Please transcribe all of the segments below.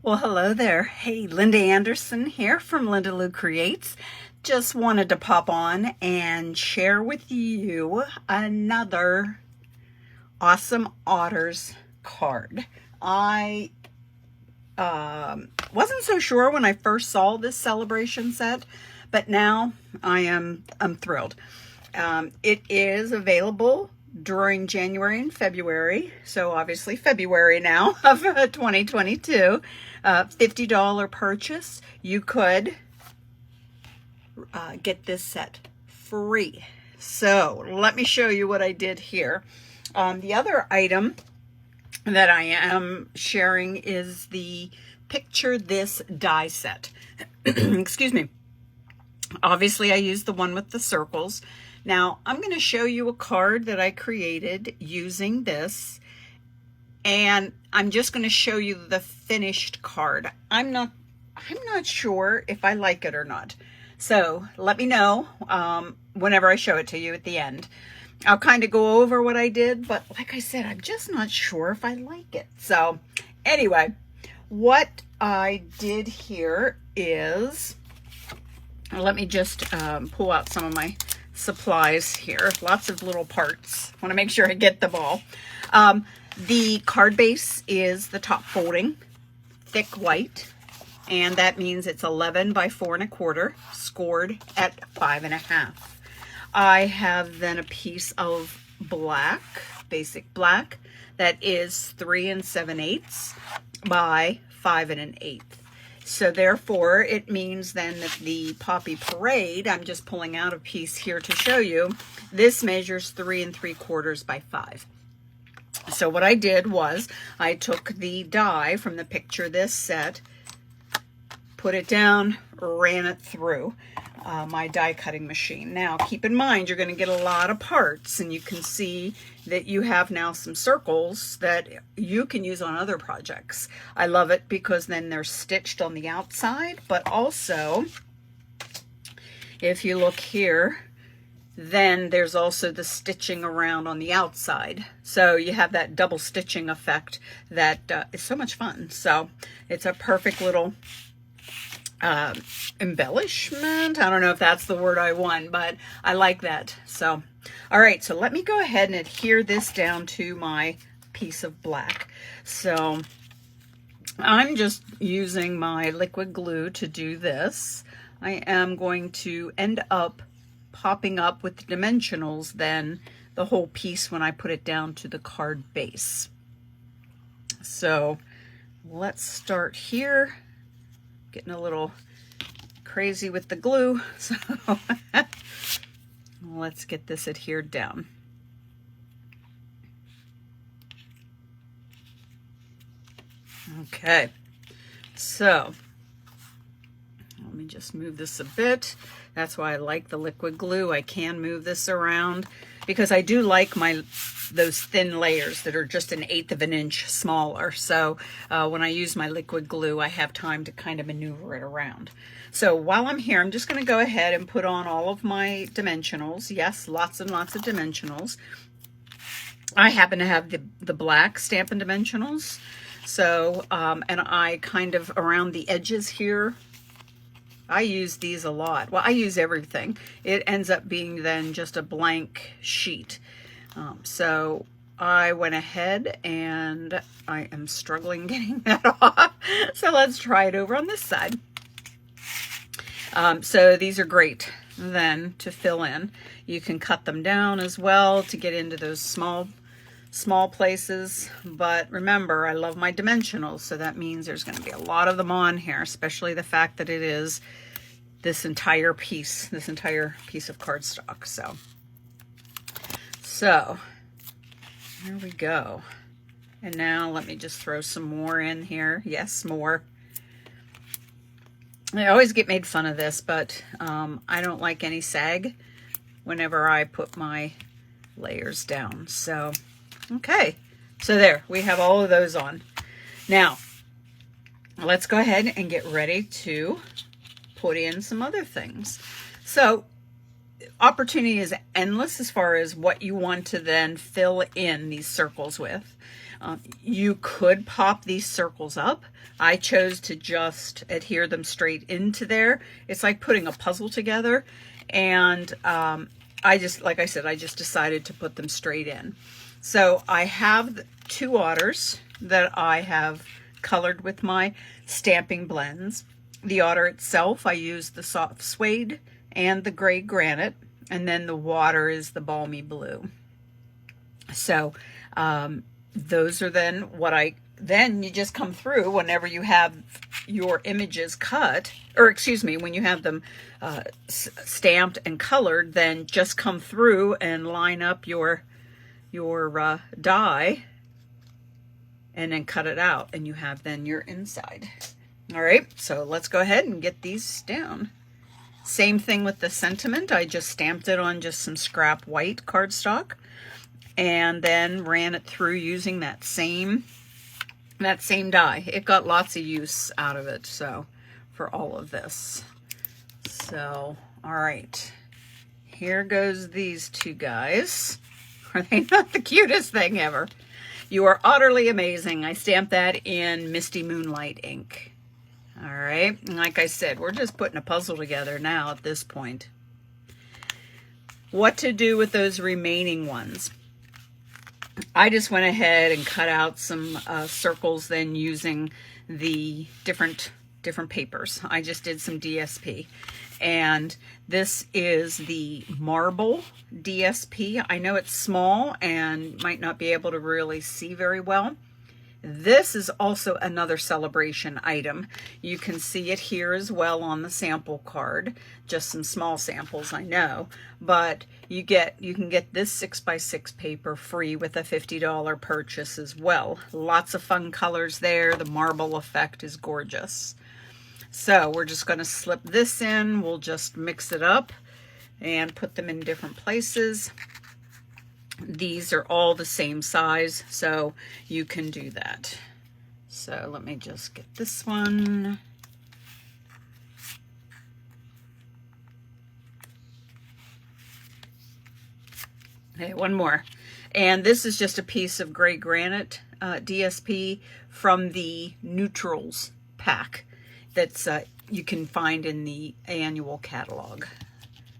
Well, hello there. Hey, Linda Anderson here from Linda Lou Creates. Just wanted to pop on and share with you another Awesome Otters card. I wasn't so sure when I first saw this celebration set, but now I'm thrilled. It is available during January and February, so obviously February now of 2022. $50 purchase, you could get this set free. So let me show you what I did here. The other item that I am sharing is the Picture This die set. Excuse me. Obviously, I used the one with the circles. Now, I'm going to show you a card that I created using this, and I'm just going to show you the finished card. I'm not sure if I like it or not. So let me know whenever I show it to you at the end. I'll kind of go over what I did, but like I said, I'm just not sure if I like it. So anyway, what I did here is, let me just pull out some of my supplies here. Lots of little parts. Want to make sure I get them all. The card base is the top folding, thick white, and that means it's 11 by 4 1/4, scored at 5.5. I have then a piece of black, basic black, that is 3 7/8 by 5 1/8. So therefore, it means then that the Poppy Parade, I'm just pulling out a piece here to show you, this measures 3 3/4 by 5. So what I did was I took the die from the Picture This set, put it down, ran it through my die cutting machine. Now keep in mind, you're going to get a lot of parts, and you can see that you have now some circles that you can use on other projects. I love it because then they're stitched on the outside, but also if you look here, then there's also the stitching around on the outside. So you have that double stitching effect that is so much fun. So it's a perfect little embellishment. I don't know if that's the word I want, but I like that. So, all right, so let me go ahead and adhere this down to my piece of black. So I'm just using my liquid glue to do this. I am going to end up popping up with the dimensionals then the whole piece when I put it down to the card base. So let's start here. Getting a little crazy with the glue, so let's get this adhered down. Okay, so let me just move this a bit. That's why I like the liquid glue. I can move this around because I do like those thin layers that are just 1/8 of an inch smaller. So when I use my liquid glue, I have time to kind of maneuver it around. So while I'm here, I'm just going to go ahead and put on all of my dimensionals. Yes, lots and lots of dimensionals. I happen to have the black Stampin' Dimensionals. So, and I kind of around the edges here, I use these a lot. Well, I use everything. It ends up being then just a blank sheet. So I went ahead and I am struggling getting that off. So let's try it over on this side. So these are great then to fill in. You can cut them down as well to get into those small places. But remember, I love my dimensionals, so that means there's going to be a lot of them on here, especially the fact that it is this entire piece of cardstock. So there we go. And now let me just throw some more in here. Yes, more. I always get made fun of this, but I don't like any sag whenever I put my layers down. So, okay. So there, we have all of those on. Now, let's go ahead and get ready to put in some other things. So, opportunity is endless as far as what you want to then fill in these circles with. You could pop these circles up. I chose to just adhere them straight into there. It's like putting a puzzle together, and I just, like I said, I just decided to put them straight in. So I have 2 otters that I have colored with my stamping blends. The otter itself, I used the soft suede and the gray granite, and then the water is the balmy blue. So those are then what then you just come through whenever you have your images cut, or excuse me, when you have them stamped and colored, then just come through and line up your die and then cut it out, and you have then your inside. All right, so let's go ahead and get these down. Same thing with the sentiment. I just stamped it on just some scrap white cardstock and then ran it through using that same die. It got lots of use out of it, so for all of this. So, all right, here goes these 2 guys. Are they not the cutest thing ever? You are utterly amazing. I stamped that in Misty Moonlight ink. All right, and like I said, we're just putting a puzzle together now at this point. What to do with those remaining ones? I just went ahead and cut out some circles then using the different papers. I just did some DSP, and this is the marble DSP. I know it's small and might not be able to really see very well. This is also another celebration item. You can see it here as well on the sample card. Just some small samples, I know, but you can get this 6x6 paper free with a $50 purchase as well. Lots of fun colors there. The marble effect is gorgeous. So we're just going to slip this in. We'll just mix it up and put them in different places. These are all the same size, so you can do that. So let me just get this one. Okay, one more. And this is just a piece of gray granite DSP from the Neutrals pack that's you can find in the annual catalog.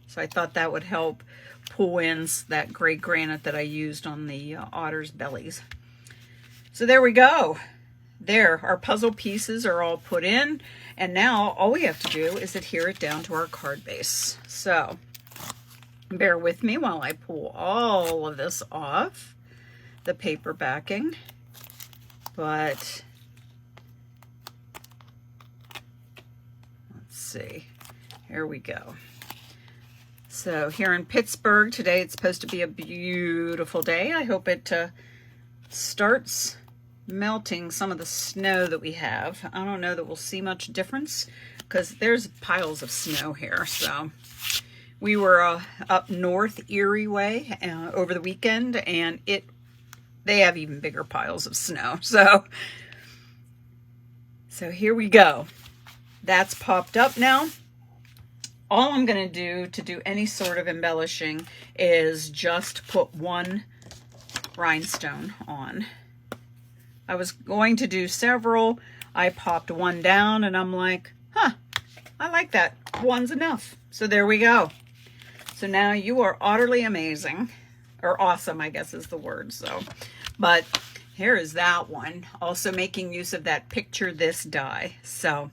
So I thought that would help pull in that gray granite that I used on the otters' bellies. So there we go. There, our puzzle pieces are all put in, and now all we have to do is adhere it down to our card base. So bear with me while I pull all of this off the paper backing. But let's see, here we go. So here in Pittsburgh today, it's supposed to be a beautiful day. I hope it starts melting some of the snow that we have. I don't know that we'll see much difference because there's piles of snow here. So we were up north Erie way over the weekend, and they have even bigger piles of snow. So here we go. That's popped up now. All I'm going to do any sort of embellishing is just put one rhinestone on. I was going to do several. I popped one down and I'm like, I like that. One's enough. So there we go. So now you are utterly amazing, or awesome, I guess is the word. So, but here is that one. Also making use of that picture this die. So,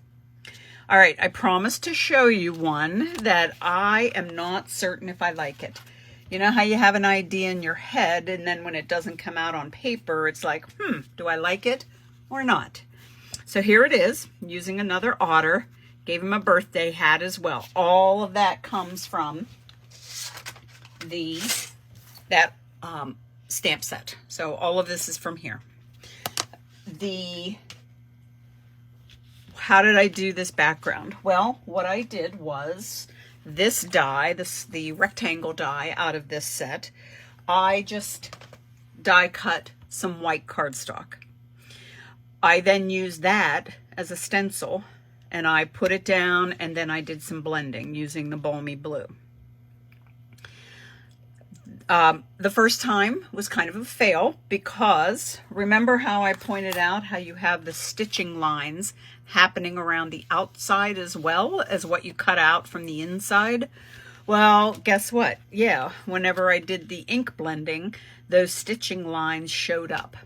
all right, I promised to show you one that I am not certain if I like it. You know how you have an idea in your head, and then when it doesn't come out on paper, it's like, do I like it or not? So here it is, using another otter. Gave him a birthday hat as well. All of that comes from that stamp set. So all of this is from here. How did I do this background? Well, what I did was this die, the rectangle die out of this set, I just die cut some white cardstock. I then used that as a stencil, and I put it down, and then I did some blending using the balmy blue. The first time was kind of a fail because remember how I pointed out how you have the stitching lines happening around the outside as well as what you cut out from the inside? Well, guess what? Yeah, whenever I did the ink blending, those stitching lines showed up.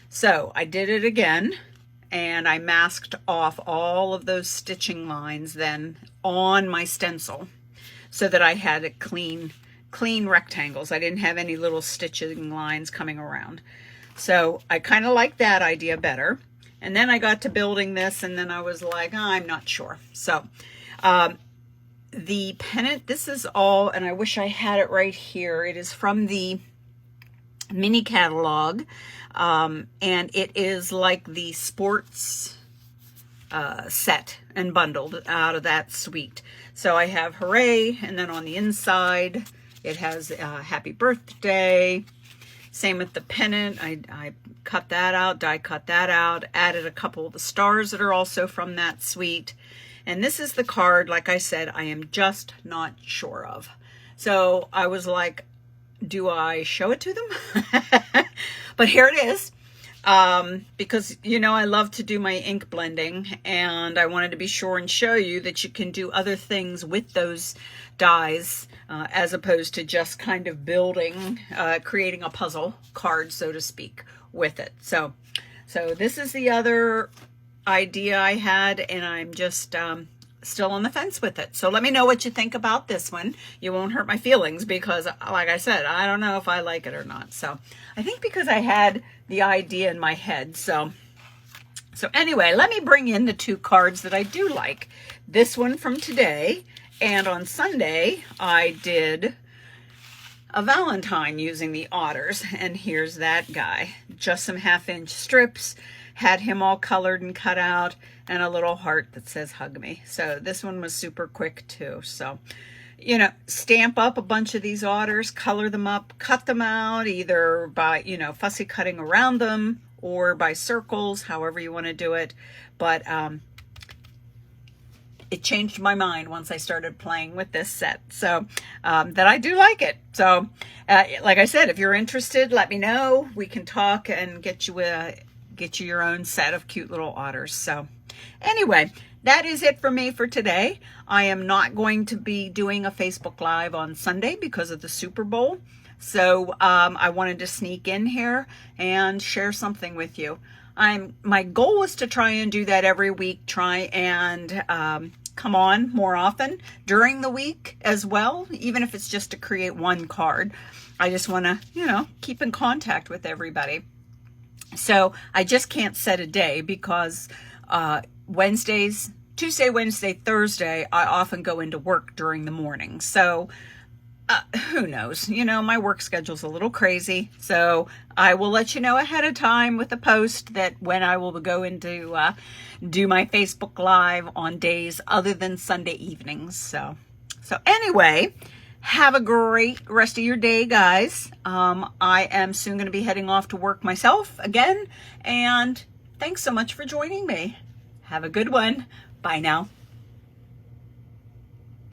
So I did it again, and I masked off all of those stitching lines then on my stencil so that I had a clean rectangles. I didn't have any little stitching lines coming around. So I kind of like that idea better. And then I got to building this, and then I was like, oh, I'm not sure. So the pennant, this is all, and I wish I had it right here. It is from the mini catalog, and it is like the sports set and bundled out of that suite. So I have Hooray, and then on the inside it has Happy Birthday. Same with the pennant. I cut that out, die cut that out, added a couple of the stars that are also from that suite. And this is the card, like I said, I am just not sure of. So I was like, do I show it to them? But here it is. Because, you know, I love to do my ink blending, and I wanted to be sure and show you that you can do other things with those dies as opposed to just kind of building, creating a puzzle card, so to speak, with it. So this is the other idea I had, and I'm just still on the fence with it. So let me know what you think about this one. You won't hurt my feelings because, like I said, I don't know if I like it or not. So I think because I had the idea in my head. So anyway, let me bring in the two cards that I do like. This one from today, and on Sunday I did a Valentine using the otters, and here's that guy. Just some 1/2-inch strips, had him all colored and cut out, and a little heart that says hug me. So this one was super quick too. So, you know, stamp up a bunch of these otters, color them up, cut them out either by, you know, fussy cutting around them or by circles, however you want to do it. But it changed my mind once I started playing with this set, so that I do like it. So like I said, if you're interested, let me know. We can talk and get you your own set of cute little otters. So anyway, that is it for me for today. I am not going to be doing a Facebook Live on Sunday because of the Super Bowl. So I wanted to sneak in here and share something with you. My goal is to try and do that every week, try and come on more often during the week as well, even if it's just to create one card. I just want to, you know, keep in contact with everybody. So I just can't set a day because Tuesday, Wednesday, Thursday, I often go into work during the morning. So who knows? You know, my work schedule's a little crazy. So I will let you know ahead of time with a post that when I will go into do my Facebook Live on days other than Sunday evenings. So anyway, have a great rest of your day, guys. I am soon going to be heading off to work myself again. And thanks so much for joining me. Have a good one. Bye now.